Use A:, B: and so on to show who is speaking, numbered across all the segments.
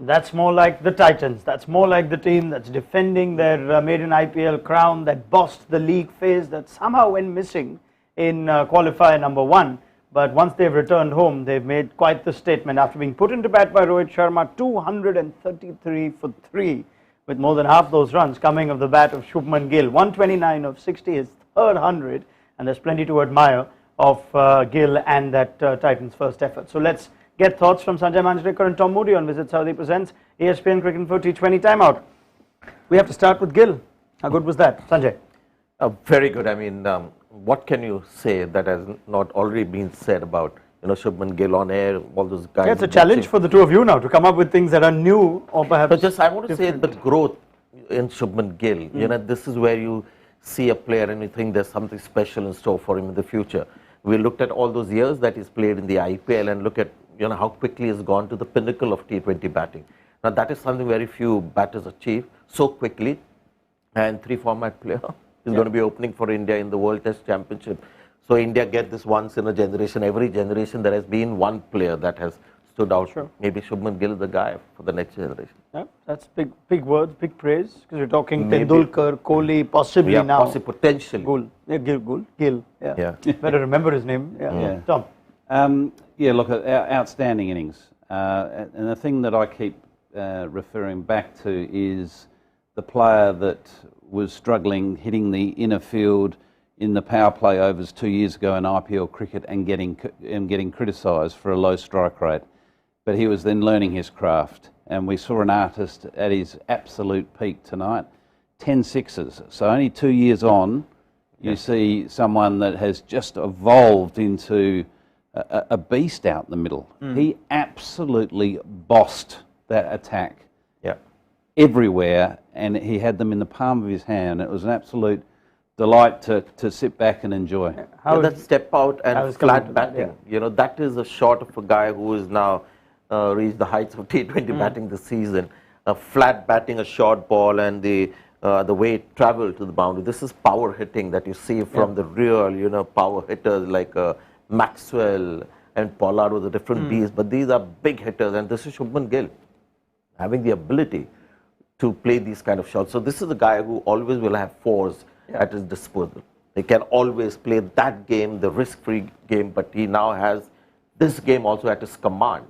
A: That's more like the Titans. That's more like the team that's defending their maiden IPL crown, that bossed the league phase, that somehow went missing in qualifier number 1. But once they've returned home, they've made quite the statement after being put into bat by Rohit Sharma, 233 for 3, with more than half those runs coming of the bat of Shubman Gill. 129 of 60, his third 100, and there's plenty to admire of Gill and that Titans' first effort. So let's get thoughts from Sanjay Manjrekar and Tom Moody on Visit Saudi presents ESPNcricinfo T20 Timeout. We have to start with Gill. How good was that, Sanjay?
B: Very good. I mean, what can you say that has not already been said about Shubman Gill on air, all those guys?
A: Yeah, it's a challenge for the two of you now to come up with things that are new or perhaps.
B: But just I want to say the growth in Shubman Gill. This is where you see a player and you think there's something special in store for him in the future. We looked at all those years that he's played in the IPL and look at how quickly he's gone to the pinnacle of T20 batting. Now that is something very few batters achieve so quickly. And 3-format player is going to be opening for India in the World Test Championship. So India get this once in a generation. Every generation there has been one player that has stood out. Sure. Maybe Shubman Gill is the guy for the next generation.
A: Yeah, that's big words, big praise. Because you're talking Tendulkar, Kohli, possibly now.
B: Potentially.
A: Gill. Yeah. Better remember his name. Yeah. Tom.
C: Look, outstanding innings. And the thing that I keep referring back to is the player that was struggling hitting the inner field in the power play overs 2 years ago in IPL cricket and getting criticised for a low strike rate. But he was then learning his craft. And we saw an artist at his absolute peak tonight, 10 sixes. So only 2 years on, you see someone that has just evolved into a beast out in the middle. He absolutely bossed that attack everywhere, and he had them in the palm of his hand. It was an absolute delight to sit back and enjoy.
B: That step out and flat batting, that is a shot of a guy who is now reached the heights of T20 batting this season. Flat batting, a short ball, and the way it traveled to the boundary. This is power hitting that you see from the real, power hitters like Maxwell and Pollard with a different beast, but these are big hitters, and this is Shubman Gill having the ability to play these kind of shots. So this is a guy who always will have fours at his disposal. He can always play that game, the risk-free game, but he now has this game also at his command.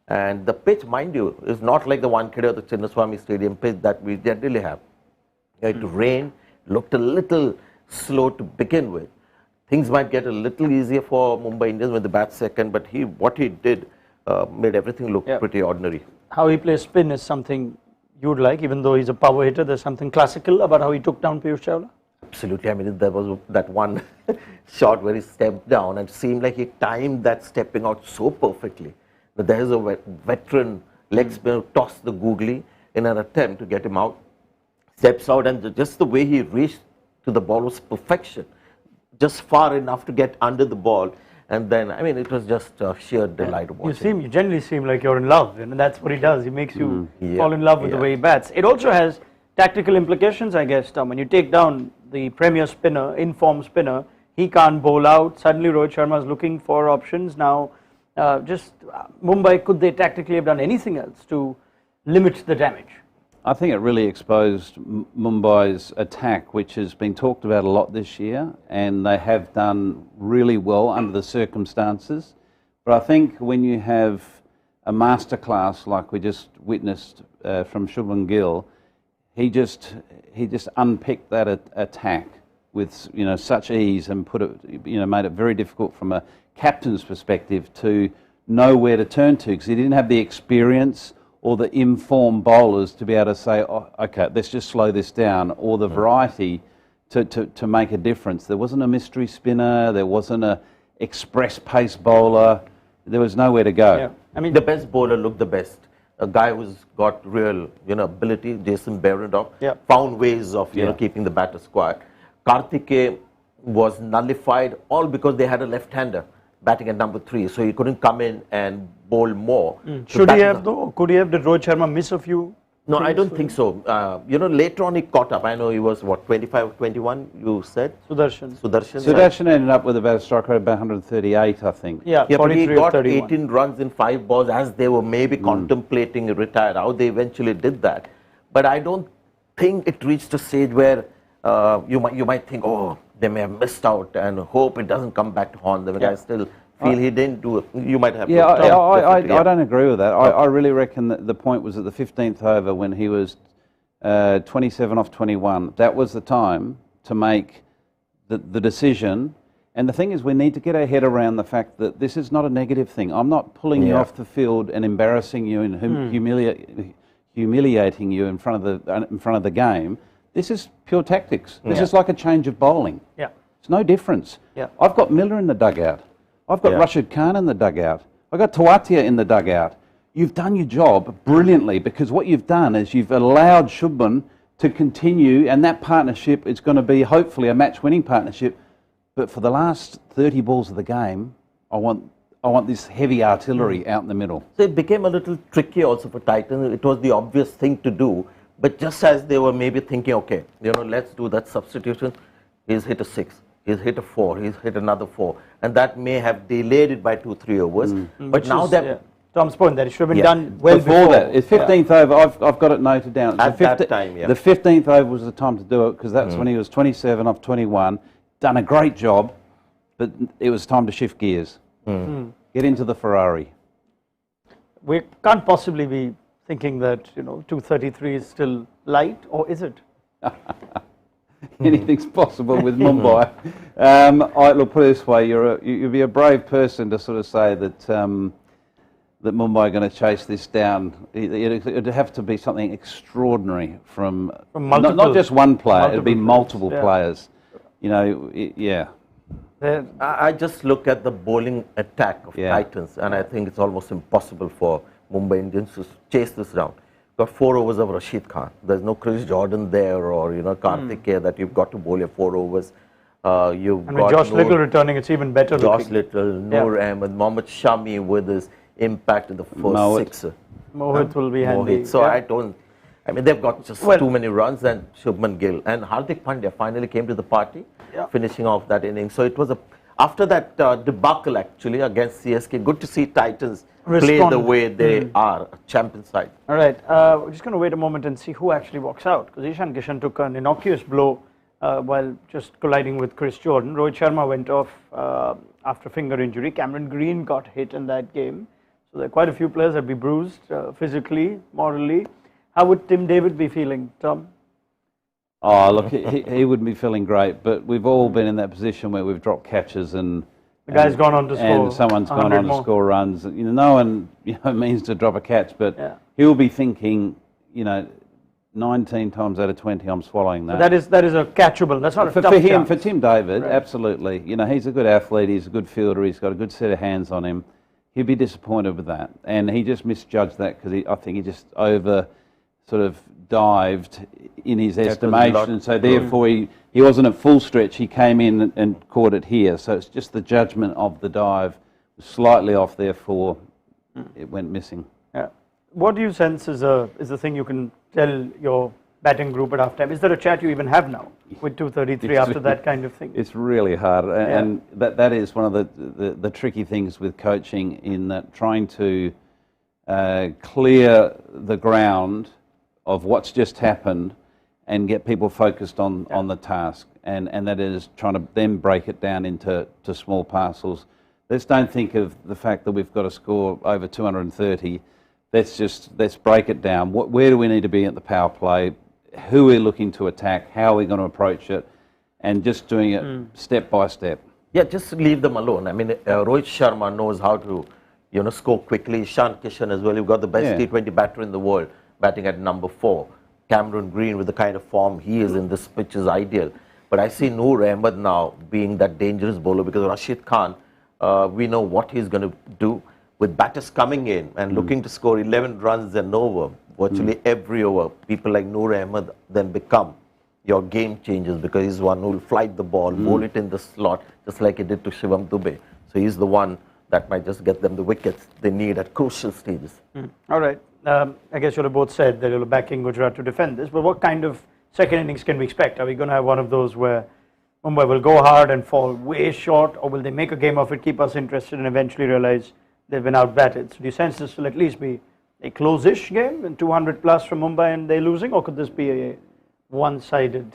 B: And the pitch, mind you, is not like the Wankhede or the Chinnaswamy Stadium pitch that we generally have. It rained, looked a little slow to begin with. Things might get a little easier for Mumbai Indians when they bat second, but what he did made everything look pretty ordinary.
A: How he plays spin is something you'd like, even though he's a power hitter. There's something classical about how he took down Piyush Chawla.
B: Absolutely. I mean, there was that one shot where he stepped down and seemed like he timed that stepping out so perfectly. But there is a veteran leg spinner tossed the googly in an attempt to get him out. Steps out, and just the way he reached to the ball was perfection. Just far enough to get under the ball. And then, I mean, it was just sheer delight of watching.
A: You generally seem like you're in love, and that's what he does. He makes you fall in love with the way he bats. It also has tactical implications, I guess, Tom. When you take down the premier spinner, in-form spinner, he can't bowl out. Suddenly, Rohit Sharma is looking for options. Now, Mumbai, could they tactically have done anything else to limit the damage?
C: I think it really exposed Mumbai's attack, which has been talked about a lot this year, and they have done really well under the circumstances. But I think when you have a masterclass like we just witnessed from Shubman Gill, he just unpicked that attack with such ease and put it made it very difficult from a captain's perspective to know where to turn to, because he didn't have the experience or the informed bowlers to be able to say, oh, okay, let's just slow this down, or the variety to make a difference. There wasn't a mystery spinner, there wasn't a express pace bowler, there was nowhere to go.
B: Yeah. I mean, the best bowler looked the best. A guy who's got real ability, Jason Behrendorff, found ways of keeping the batters quiet. Karthikeyan was nullified all because they had a left-hander batting at number 3, so he couldn't come in and bowl more.
A: Should he have though? Could he have? Did Rohit Sharma miss a few
B: No, I don't think so. Later on he caught up. I know he was, what, 25, 21, you said?
C: Sudarshan ended up with about a strike rate of about 138, I think.
A: Yeah,
B: but he got
A: 31.
B: 18 runs in 5 balls as they were maybe contemplating a retire. How they eventually did that. But I don't think it reached a stage where you might think, oh, they may have missed out and hope it doesn't come back to haunt them. But I still feel he didn't do it. You might have.
C: Yeah, I don't agree with that. I really reckon that the point was at the 15th over when he was 27 off 21. That was the time to make the decision. And the thing is, we need to get our head around the fact that this is not a negative thing. I'm not pulling you off the field and embarrassing you and humiliating you in front of the game. This is pure tactics. This is like a change of bowling.
A: Yeah,
C: it's no difference.
A: Yeah,
C: I've got Miller in the dugout. I've got Rashid Khan in the dugout. I've got Tawatia in the dugout. You've done your job brilliantly, because what you've done is you've allowed Shubman to continue, and that partnership is going to be hopefully a match-winning partnership. But for the last 30 balls of the game, I want this heavy artillery out in the middle.
B: So it became a little tricky also for Titans. It was the obvious thing to do, but just as they were maybe thinking, okay, let's do that substitution, he's hit a 6. He's hit a 4, he's hit another 4, and that may have delayed it by 2-3 overs. But now that
A: Tom's point that it should have been done well before
C: that. It's 15th over. I've got it noted down.
B: At that time,
C: the 15th over was the time to do it, because that's when he was 27 off 21. Done a great job, but it was time to shift gears. Get into the Ferrari.
A: We can't possibly be thinking that 233 is still light, or is it?
C: Anything's possible with Mumbai. Look, put it this way: you'd be a brave person to sort of say that that Mumbai are going to chase this down. It'd have to be something extraordinary from not just one player. It'd be multiple players.
B: I just look at the bowling attack of Titans, and I think it's almost impossible for Mumbai Indians to chase this down. Got 4 overs of Rashid Khan. There's no Chris Jordan there, or Karthikeya that you've got to bowl your 4 overs. You've
A: and with Josh Little returning, it's even better.
B: Josh Little, Noor Ahmed, Mohammad Shami with his impact in the first 6.
A: Mohit will be handy.
B: So they've got just too many runs, and Shubman Gill and Hardik Pandya finally came to the party, finishing off that inning. So it was after that debacle actually against CSK. Good to see Titans play the way they are, a champion side.
A: All right, we're just going to wait a moment and see who actually walks out, because Ishan Kishan took an innocuous blow while just colliding with Chris Jordan. Rohit Sharma went off after finger injury. Cameron Green got hit in that game. So there are quite a few players that be bruised physically, morally. How would Tim David be feeling, Tom?
C: Oh, look, he wouldn't be feeling great, but we've all been in that position where we've dropped catches and
A: the guy's gone on to score,
C: and someone's gone on to score runs. No one means to drop a catch, but he'll be thinking, 19 times out of 20, I'm swallowing that.
A: So that is a catchable. That's not a tough
C: for him,
A: chance.
C: for Tim David, absolutely. He's a good athlete. He's a good fielder. He's got a good set of hands on him. He'd be disappointed with that, and he just misjudged that because I think he just sort of dived in his estimation, so therefore he wasn't at full stretch. He came in and caught it here, so it's just the judgment of the dive was slightly off, therefore it went missing.
A: Yeah. What do you sense is the thing you can tell your batting group at halftime? Is there a chat you even have now with 233 after that kind of thing?
C: It's really hard, and that is one of the tricky things with coaching, in that trying to clear the ground of what's just happened and get people focused on the task, and that is trying to then break it down into small parcels. Let's don't think of the fact that we've got to score over 230. Let's break it down. Where do we need to be at the power play? Who we're looking to attack? How are we going to approach it? And just doing it step by step.
B: Yeah, just leave them alone. I mean, Rohit Sharma knows how to, score quickly. Ishan Kishan as well. You've got the best T20 batter in the world, batting at number 4. Cameron Green, with the kind of form he is in this pitch, is ideal. But I see Noor Ahmed now being that dangerous bowler, because Rashid Khan, we know what he's going to do. With batters coming in and looking to score 11 runs and over, virtually every over, people like Noor Ahmed then become your game changers, because he's one who will flight the ball, bowl it in the slot, just like he did to Shivam Dube. So he's the one that might just get them the wickets they need at crucial stages.
A: All right. I guess you'll have both said that you're backing Gujarat to defend this, but what kind of second innings can we expect? Are we going to have one of those where Mumbai will go hard and fall way short, or will they make a game of it, keep us interested, and eventually realize they've been outbatted? So do you sense this will at least be a close-ish game and 200 plus from Mumbai and they're losing, or could this be a one-sided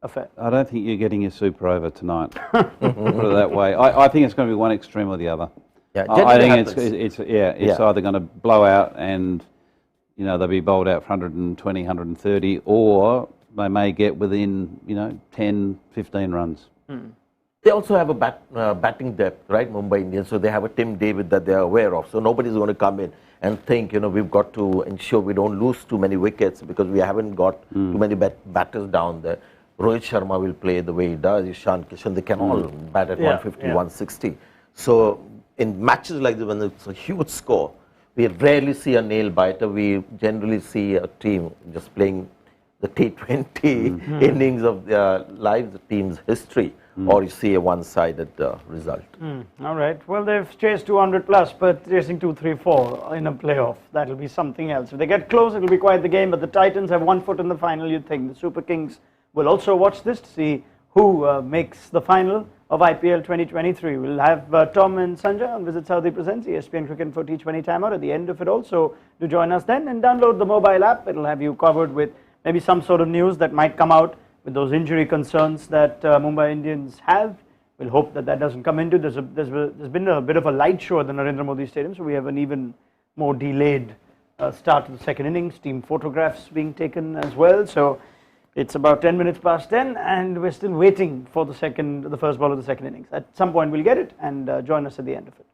A: affair?
C: I don't think you're getting your super over tonight. Put it that way. I think it's going to be one extreme or the other.
B: Yeah,
C: I think it's either going to blow out and they'll be bowled out for 120, 130, or they may get within 10, 15 runs.
B: They also have a batting depth, right, Mumbai Indians, so they have a Tim David that they're aware of, so nobody's going to come in and think, we've got to ensure we don't lose too many wickets because we haven't got too many batters down there. Rohit Sharma will play the way he does, Ishan Kishan, they can all bat at 150, 160. So in matches like this, when it's a huge score, we rarely see a nail biter. We generally see a team just playing the T20 innings of their lives, the team's history, or you see a one-sided result.
A: All right. Well, they've chased 200 plus, but chasing 2, 3, 4 in a playoff, that'll be something else. If they get close, it'll be quite the game, but the Titans have 1 foot in the final, you'd think. The Super Kings will also watch this to see who makes the final of IPL 2023. We'll have Tom and Sanjay on Visit Saudi Presents, ESPNcricinfo T20 Time out at the end of it also. Do join us then and download the mobile app. It'll have you covered with maybe some sort of news that might come out with those injury concerns that Mumbai Indians have. We'll hope that that doesn't come into. There's been a bit of a light show at the Narendra Modi Stadium, so we have an even more delayed start to the second innings. Team photographs being taken as well. So it's about 10 minutes past 10, and we're still waiting for the first ball of the second innings. At some point we'll get it, and join us at the end of it.